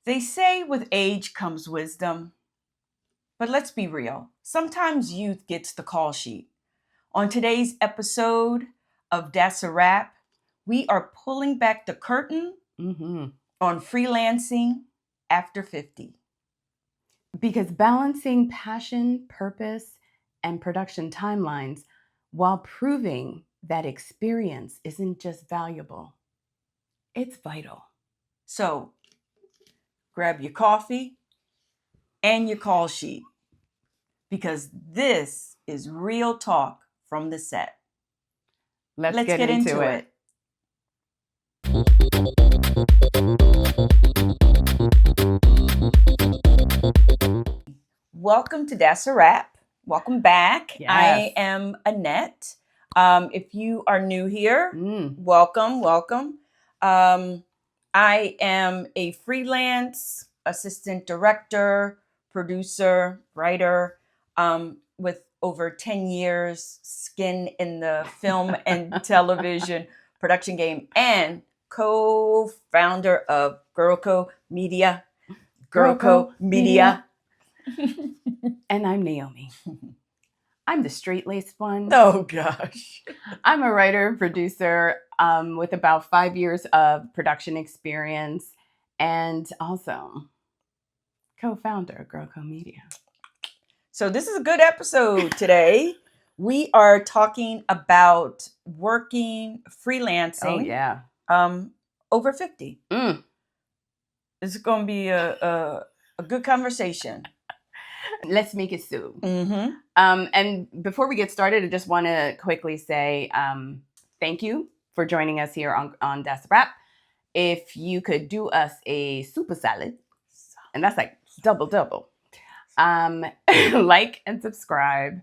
They say with age comes wisdom, but let's be real. Sometimes youth gets the call sheet. On today's episode of That's a Wrap, we are pulling back the curtain on freelancing after 50. Because balancing passion, purpose, and production timelines while proving that experience isn't just valuable, it's vital. So grab your coffee and your call sheet because this is real talk from the set. Let's get into it. Welcome to That's a Wrap. Welcome back. Yes. I am Annette. If you are new here, welcome. I am a freelance assistant director, producer, writer, with over 10 years skin in the film and television production game, and co-founder of Girlco Media. And I'm Naomi. I'm the straight-laced one. Oh, gosh. I'm a writer, producer with about 5 years of production experience, and also co-founder of Girlco Media. So this is a good episode today. We are talking about freelancing. Oh, yeah. Over 50. This is going to be a good conversation. Let's make it so. Mm-hmm. And before we get started, I just want to quickly say thank you for joining us here on That's a Wrap. If you could do us a super salad, and that's like double. Like and subscribe.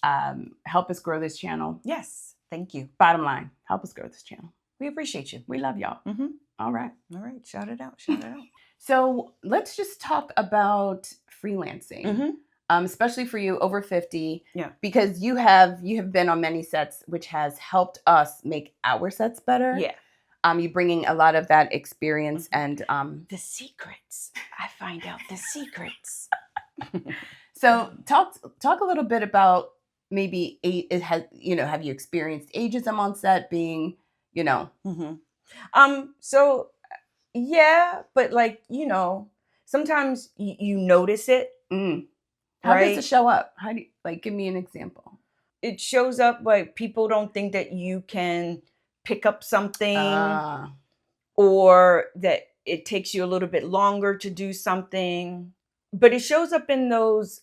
Help us grow this channel. Yes, thank you. Bottom line, help us grow this channel. We appreciate you. We love y'all. Mm-hmm. All right. Shout it out. So let's just talk about freelancing, especially for you over 50. Yeah. Because you have been on many sets, which has helped us make our sets better. Yeah. You bringing a lot of that experience and the secrets. I find out the secrets. So talk a little bit about maybe have you experienced ageism on set being, So yeah, but sometimes you notice it. How right? does it show up? How do you, give me an example? It shows up like people don't think that you can pick up something, or that it takes you a little bit longer to do something. But it shows up in those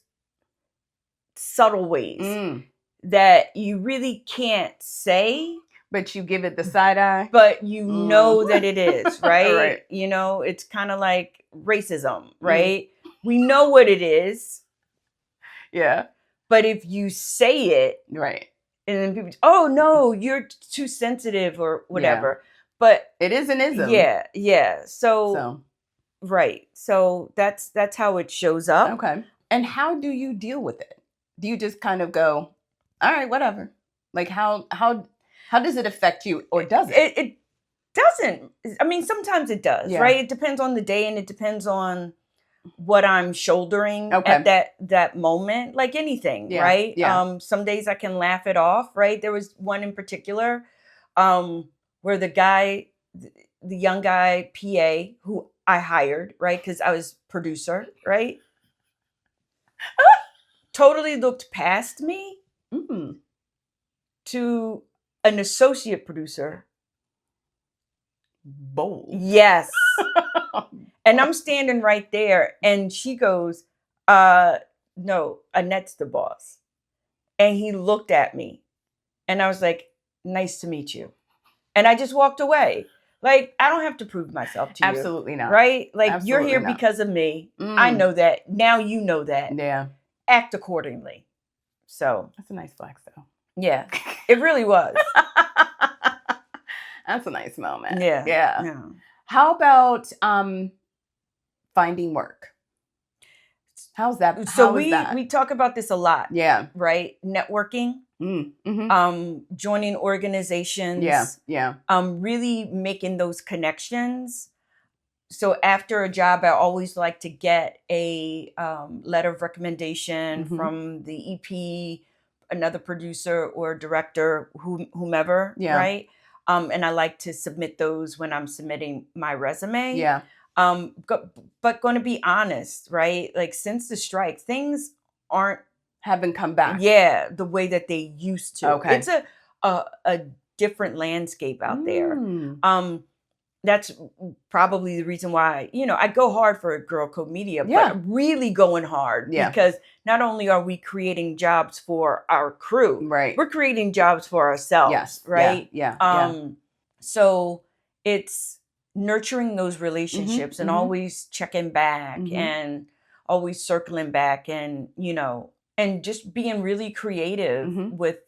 subtle ways that you really can't say. But you give it the side eye. But you know that it is, right? Right. It's kind of like racism, right? We know what it is. Yeah. But if you say it, right, and then people, oh no, you're too sensitive or whatever. Yeah. But it is an ism. Yeah. So right. So that's how it shows up. Okay. And how do you deal with it? Do you just kind of go, all right, whatever? Like how does it affect you, or does it? It doesn't. I mean, sometimes it does, right? It depends on the day, and it depends on what I'm shouldering at that moment, like anything, right? Yeah. Some days I can laugh it off, right? There was one in particular where the young guy PA who I hired, right? Because I was producer, right? Totally looked past me to an associate producer. Bold. Yes. And I'm standing right there, and she goes, no, Annette's the boss. And he looked at me, and I was like, nice to meet you. And I just walked away. Like, I don't have to prove myself to you. Absolutely not. Right? Like, Absolutely you're here not. because of me. I know that. Now you know that. Yeah. Act accordingly. So. That's a nice flex, though. Yeah. It really was. That's a nice moment. Yeah. How about finding work? How's that? So we talk about this a lot. Yeah. Right? Networking. Joining organizations. Yeah. Really making those connections. so after a job, I always like to get a letter of recommendation from the EP, another producer or director, whomever, right? And I like to submit those when I'm submitting my resume. Yeah. But going to be honest, right? Like since the strike, things haven't come back. Yeah, the way that they used to. Okay. It's a different landscape out there. That's probably the reason why, I go hard for Girl Code Media, but really going hard because not only are we creating jobs for our crew, right, we're creating jobs for ourselves, right? Yeah. So it's nurturing those relationships and always checking back and always circling back and, and just being really creative with,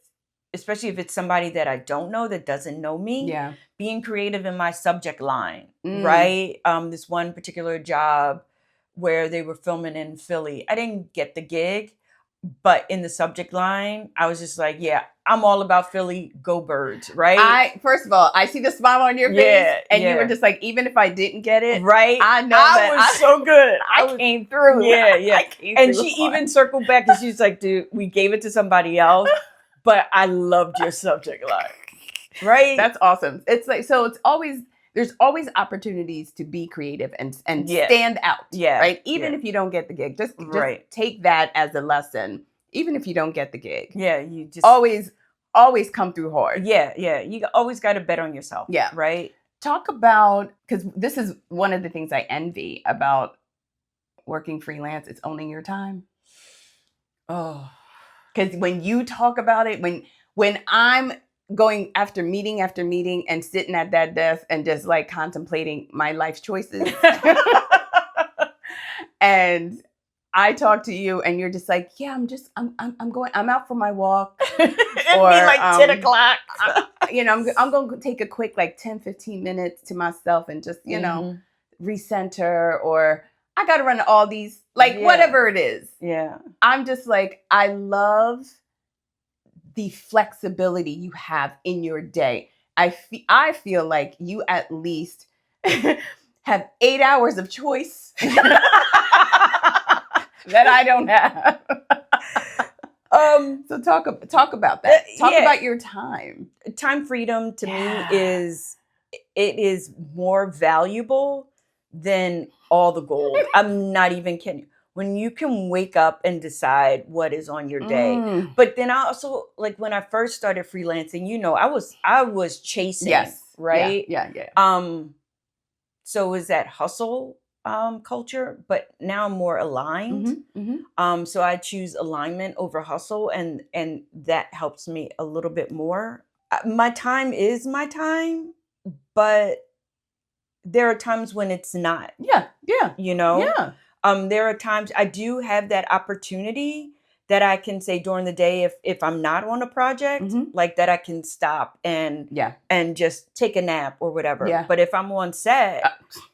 especially if it's somebody that I don't know that doesn't know me. Yeah. Being creative in my subject line, right? This one particular job where they were filming in Philly. I didn't get the gig, but in the subject line, I was just like, yeah, I'm all about Philly, go Birds, right? First of all, I see the smile on your face, and you were just like, even if I didn't get it, right? I know that was so good. I came through. Yeah. And she even circled back and she's like, dude, we gave it to somebody else, but I loved your subject line. Right. That's awesome. It's like, so there's always opportunities to be creative and stand out. Yeah. Right. Even if you don't get the gig, just take that as a lesson. Even if you don't get the gig. Yeah. You just always come through hard. Yeah. Yeah. You always got to bet on yourself. Yeah. Right. Talk about, because this is one of the things I envy about working freelance. It's owning your time. Oh, because when you talk about it, when I'm going after meeting and sitting at that desk and just like contemplating my life choices and I talk to you and you're just like, yeah, I'm out for my walk. It'd be like 10 o'clock. I'm going to take a quick like 10, 15 minutes to myself and just, recenter, or I got to run all these, whatever it is. Yeah. I'm just like, I love the flexibility you have in your day. I feel like you at least have 8 hours of choice that I don't have. So talk about that. Talk about your time. Time freedom to me is more valuable than all the gold. I'm not even kidding. When you can wake up and decide what is on your day. But then I also, like when I first started freelancing, I was chasing, right? Yeah. So it was that hustle culture, but now I'm more aligned. So I choose alignment over hustle, and that helps me a little bit more. My time is my time, but there are times when it's not. Yeah. There are times I do have that opportunity that I can say during the day, if I'm not on a project, like that I can stop and just take a nap or whatever. Yeah. But if I'm on set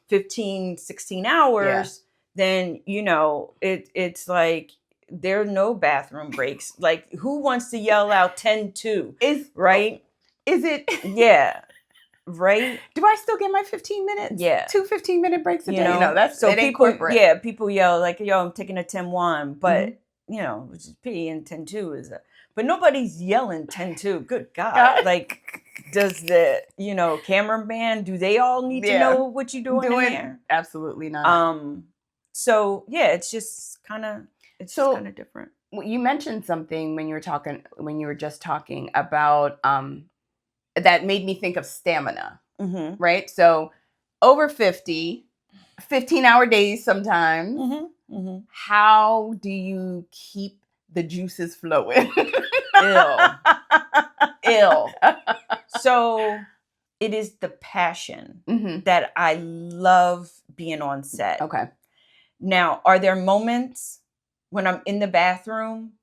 15, 16 hours, then, it's like there are no bathroom breaks. Like who wants to yell out 10-2? Right? Is it? Yeah. Right? Do I still get my 15 minutes? Yeah. 2 15-minute breaks a day? That's so it ain't corporate. Yeah, people yell like, yo, I'm taking a 10-1, but which is P, and 10-2 is but nobody's yelling 10-2. Good God. Like, does the, cameraman, do they all need to know what you're doing in there? Absolutely not. So yeah, it's just kind of different. You mentioned something when you were just talking about that made me think of stamina, right? So over 50, 15-hour days sometimes. How do you keep the juices flowing? Ill. So it is the passion that I love being on set. Okay. Now, are there moments when I'm in the bathroom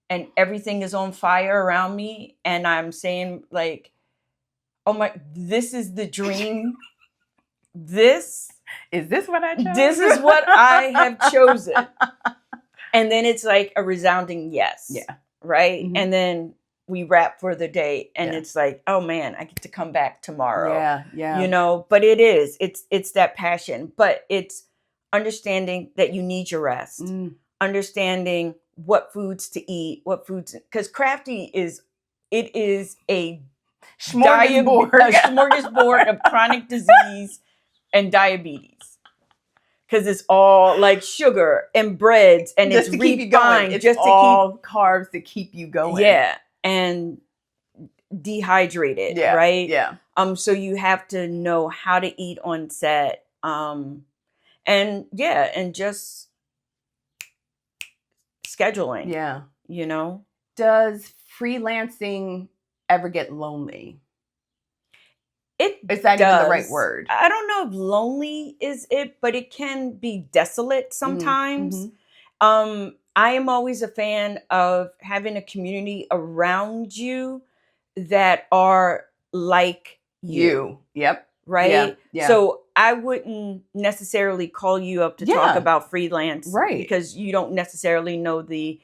and everything is on fire around me and I'm saying like, oh my, this is the dream. Is this what I chose? This is what I have chosen. And then it's like a resounding yes. Yeah. Right. And then we wrap for the day, and Yeah. it's like, oh man, I get to come back tomorrow. Yeah, yeah. You know, but it's that passion, but it's understanding that you need your rest, understanding what foods to eat, because crafty is a smorgasbord of chronic disease and diabetes. Because it's all like sugar and breads, and just it's to keep you going. It's just all to keep carbs to keep you going. Yeah, and dehydrated, Yeah, right? yeah. So you have to know how to eat on set, and just scheduling. Yeah, you know. Does freelancing ever get lonely? Is that does. even the right word? I don't know if lonely is it, but it can be desolate sometimes. I am always a fan of having a community around you that are like you. Yep. Right? Yeah. So I wouldn't necessarily call you up to talk about freelance, right? Because you don't necessally know the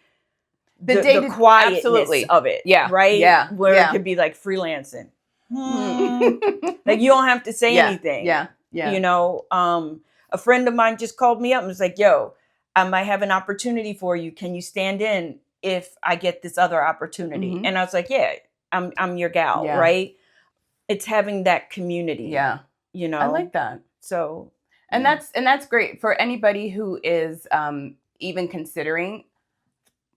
quietness absolutely. Of it. Yeah. Right? Yeah. Where it could be like freelancing. Like you don't have to say anything. Yeah. You know, a friend of mine just called me up and was like, yo, I might have an opportunity for you. Can you stand in if I get this other opportunity? And I was like, yeah, I'm your gal, right? It's having that community. Yeah. You know. I like that. So and that's great for anybody who is even considering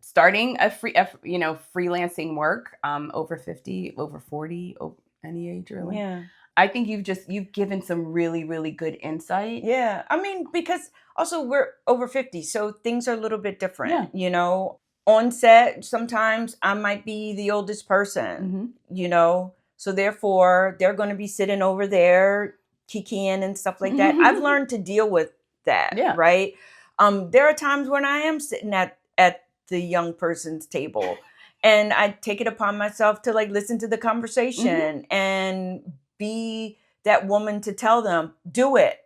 starting a freelancing work, over 50, over 40, over any age really. Yeah. I think you've given some really, really good insight. Yeah. I mean, because also we're over 50, so things are a little bit different, you know. On set, sometimes I might be the oldest person, you know, so therefore they're going to be sitting over there kikiing and stuff like that. I've learned to deal with that, right? There are times when I am sitting at the young person's table, and I take it upon myself to like listen to the conversation and be that woman to tell them, do it.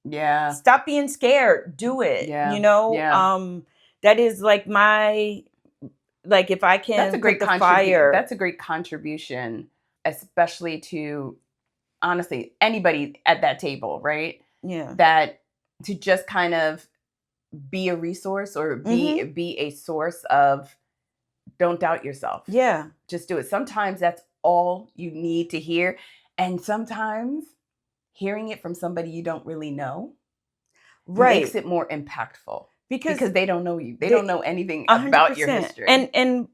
Yeah. Stop being scared. Do it. Yeah. You know, that is like like if I can that's a great fire. That's a great contribution, especially to honestly anybody at that table, right? Yeah. That to just kind of be a resource or be a source of don't doubt yourself. Yeah. Just do it. Sometimes that's all you need to hear. And sometimes hearing it from somebody you don't really know makes it more impactful. Because they don't know you. They don't know anything 100%. About your history. And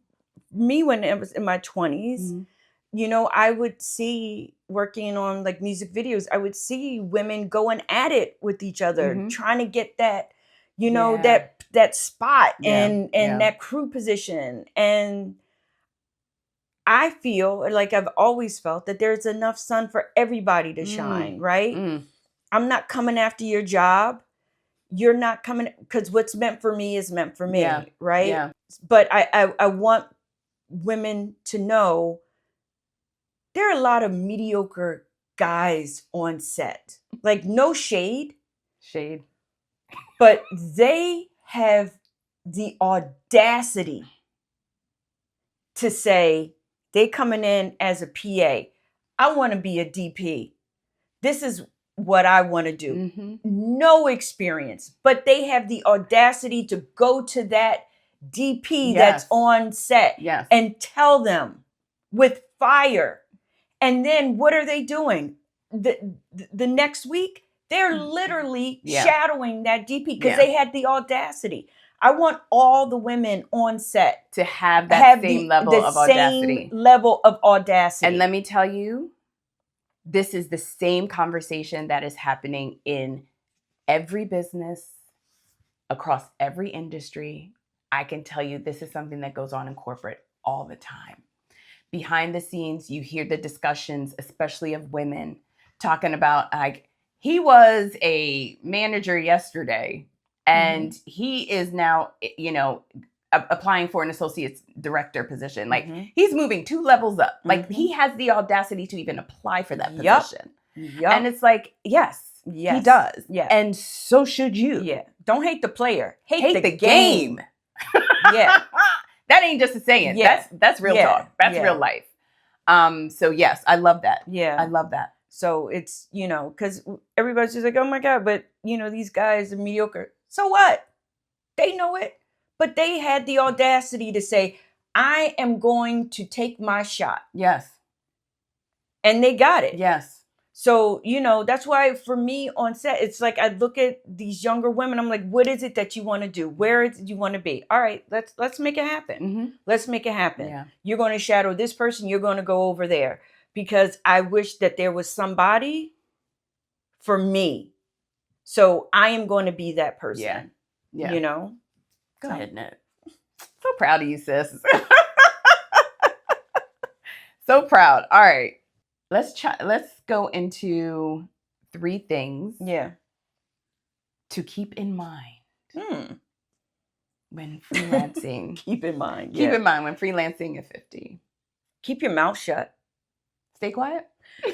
me, when I was in my 20s, you know, I would see working on like music videos, I would see women going at it with each other, trying to get that, you know, that spot and that crew position. And I feel like I've always felt that there's enough sun for everybody to shine, right? I'm not coming after your job. You're not coming, because what's meant for me is meant for me, right? Yeah. But I want women to know there are a lot of mediocre guys on set. Like, no shade. But they have the audacity to say, they coming in as a PA. I want to be a DP. This is what I want to do. No experience, but they have the audacity to go to that DP that's on set and tell them with fire. And then what are they doing? The next week, they're literally shadowing that DP because they had the audacity. I want all the women on set to have that same level of audacity. And let me tell you, this is the same conversation that is happening in every business, across every industry. I can tell you this is something that goes on in corporate all the time. Behind the scenes, you hear the discussions, especially of women, talking about like, he was a manager yesterday and he is now, you know, applying for an associate director position. Like he's moving 2 levels up. Like he has the audacity to even apply for that position. And it's like, yes, he does. Yeah. And so should you. Yeah. Don't hate the player. Hate the game. Yeah. That ain't just a saying. Yeah. That's real talk. That's real life. So yes, I love that. Yeah. I love that. So it's, because everybody's just like, oh my God, but these guys are mediocre. So what? They know it. But they had the audacity to say, I am going to take my shot. Yes. And they got it. Yes. So, that's why for me on set, it's like I look at these younger women. I'm like, what is it that you want to do? Where do you want to be? All right, let's make it happen. Mm-hmm. Let's make it happen. Yeah. You're going to shadow this person. You're going to go over there. Because I wish that there was somebody for me. So I am going to be that person. Yeah. Go ahead, Annette. So proud of you, sis. So proud. All right. Let's go into 3 things. Yeah. To keep in mind. When freelancing. Keep in mind. Keep in mind when freelancing at 50. Keep your mouth shut. Stay quiet?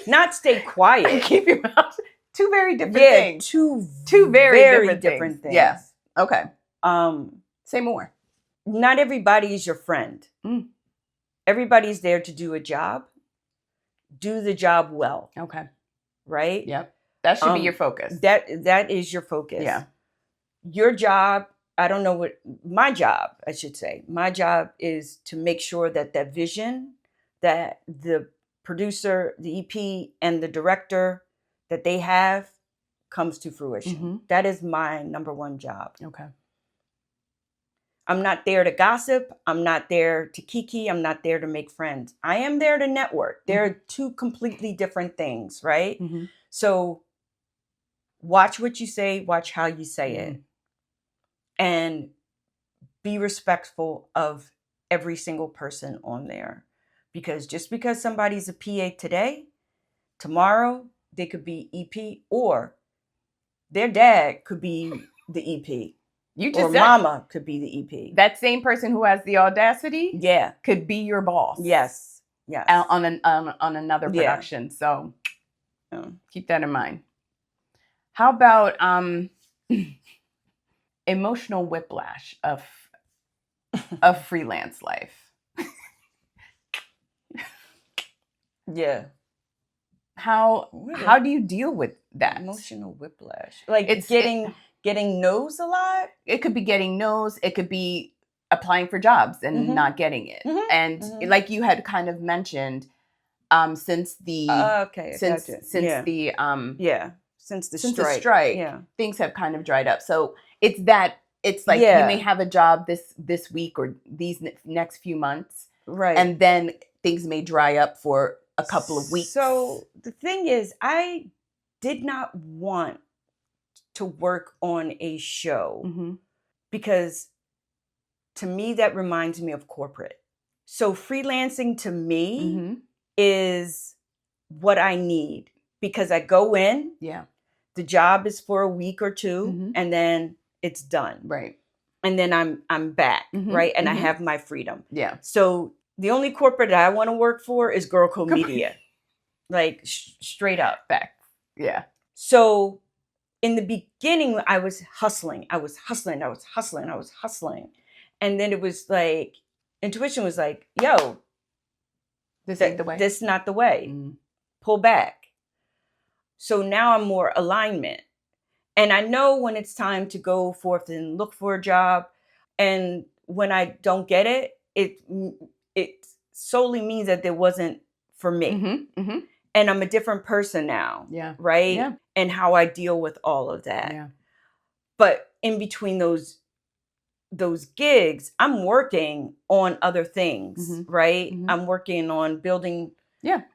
Not stay quiet. Keep your mouth shut. 2 very different things. Two very different things. Yeah. Okay. Say more. Not everybody is your friend. Everybody's there to do a job. Do the job well. Okay. Right? Yep. That should be your focus. That is your focus. Yeah. Your job, I don't know what my job, I should say. My job is to make sure that vision that the producer, the EP, and the director that they have comes to fruition. Mm-hmm. That is my number one job. Okay. I'm not there to gossip. I'm not there to kiki. I'm not there to make friends. I am there to network. They're 2 completely different things, right? Mm-hmm. So watch what you say, watch how you say it, and be respectful of every single person on there. Because just because somebody's a PA today, tomorrow they could be EP, or their dad could be the EP. Or mama could be the EP. That same person who has the audacity, could be your boss. Yes. On another production. So keep that in mind. How about emotional whiplash of freelance life? Yeah. How do you deal with that? Emotional whiplash. Like it's getting no's a lot. It could be getting no's. It could be applying for jobs and not getting it. Mm-hmm. And like you had kind of mentioned, since the strike, things have kind of dried up. So it's like you may have a job this week or these next few months, right? And then things may dry up for a couple of weeks. So the thing is, I did not want to work on a show because to me that reminds me of corporate. So freelancing to me is what I need because I go in, the job is for a week or 2 and then it's done. Right. And then I'm back, right? And I have my freedom. Yeah. So the only corporate that I want to work for is Girl Code Media. Like straight up. Back. Yeah. So in the beginning, I was hustling. And then it was like, intuition was like, yo, this ain't the way. This is not the way. Pull back. So now I'm more alignment. And I know when it's time to go forth and look for a job. And when I don't get it, it solely means that it wasn't for me. And I'm a different person now. Yeah. Right? Yeah. And how I deal with all of that. Yeah. But in between those gigs, I'm working on other things, right? I'm working on building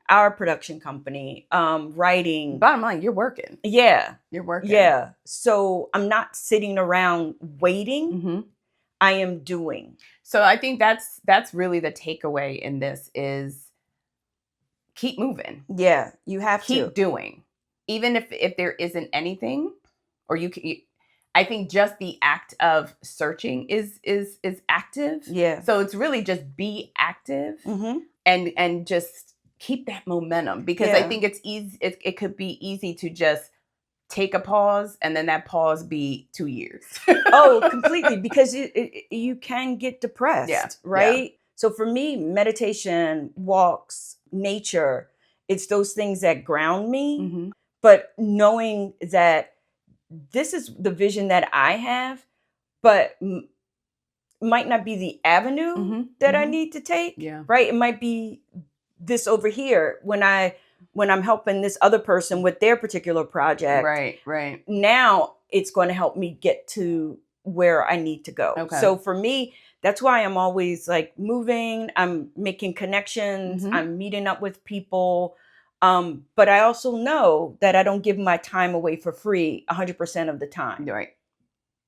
our production company, writing. Bottom line, you're working. Yeah. You're working. Yeah. So I'm not sitting around waiting. I am doing. So I think that's really the takeaway in this is keep moving. Yeah, you have to keep doing, even if there isn't anything, or I think just the act of searching is active. Yeah. So it's really just be active and just keep that momentum because I think it's easy. It could be easy to just take a pause and then that pause be 2 years. Oh, completely. Because you can get depressed, Yeah. right? Yeah. So for me, meditation, walks, nature, it's those things that ground me. Mm-hmm. But knowing that this is the vision that I have, but might not be the avenue Mm-hmm. that I Mm-hmm. need to take, Yeah. right? It might be this over here when I'm helping this other person with their particular project. Right. Now it's going to help me get to where I need to go. Okay. So for me, that's why I'm always like moving, I'm making connections, Mm-hmm. I'm meeting up with people. But I also know that I don't give my time away for free 100% of the time. Right.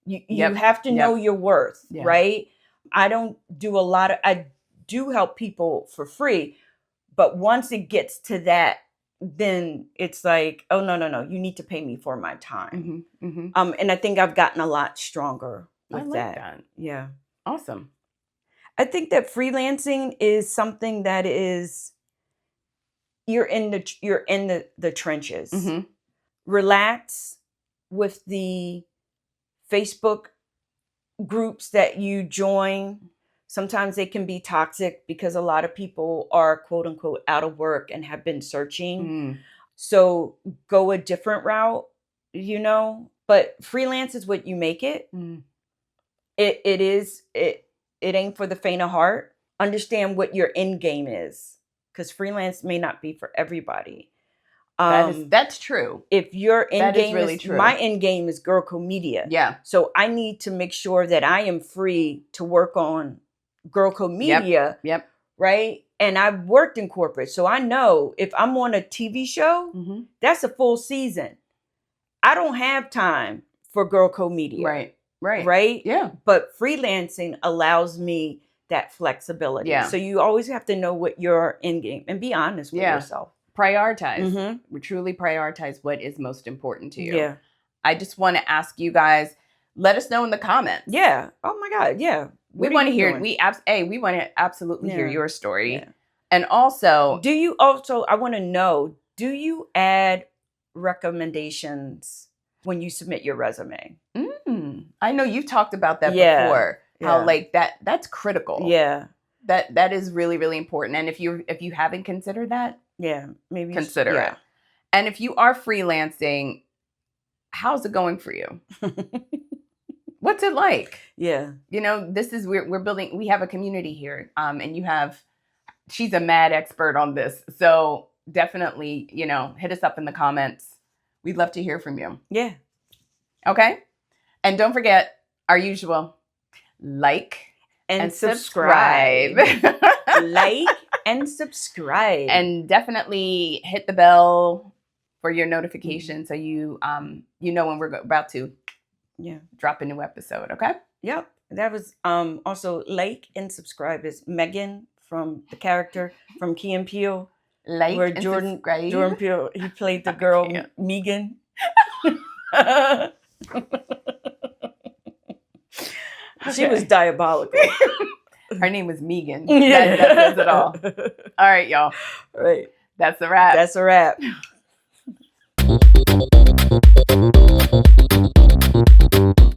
You have to know your worth, Yeah. right? I don't do I do help people for free, but once it gets to that, then it's like, oh, no, you need to pay me for my time. Mm-hmm. Mm-hmm. And I think I've gotten a lot stronger with I like that. Yeah. Awesome. I think that freelancing is something that is, you're in the trenches. Mm-hmm. Relax with the Facebook groups that you join. Sometimes they can be toxic because a lot of people are quote unquote out of work and have been searching. Mm. So go a different route, but freelance is what you make it. Mm. It ain't for the faint of heart. Understand what your end game is, because freelance may not be for everybody. That's true. If your end game is really true. My end game is Girlco Media. Yeah. So I need to make sure that I am free to work on Girlco Media. Yep. Right. And I've worked in corporate, so I know if I'm on a TV show, mm-hmm. that's a full season. I don't have time for Girlco Media. Right. Yeah. But freelancing allows me that flexibility. Yeah. So you always have to know what your end game, and be honest with yourself. Prioritize. Mm-hmm. We truly prioritize what is most important to you. Yeah. I just want to ask you guys, let us know in the comments. Yeah. Oh my God. Yeah. We want to hear. We want to absolutely hear your story. Yeah. And also, I want to know, do you add recommendations when you submit your resume? I know you've talked about that before. Yeah. How like that's critical. Yeah. That is really, really important. And if you haven't considered that, maybe consider it. And if you are freelancing, how's it going for you? What's it like? Yeah. This is we're building. We have a community here, and she's a mad expert on this. So definitely, hit us up in the comments. We'd love to hear from you. Yeah. Okay. And don't forget our usual like and subscribe. Like and subscribe. And definitely hit the bell for your notification so you know when we're about to drop a new episode, okay? Yep. That was also like and subscribe is Megan from the character from Key and Peele. Like where and Jordan subscribe. Peele, he played the girl Megan. She was diabolical. Her name was Megan. That says it all. All right, y'all. Right. That's a wrap. That's a wrap.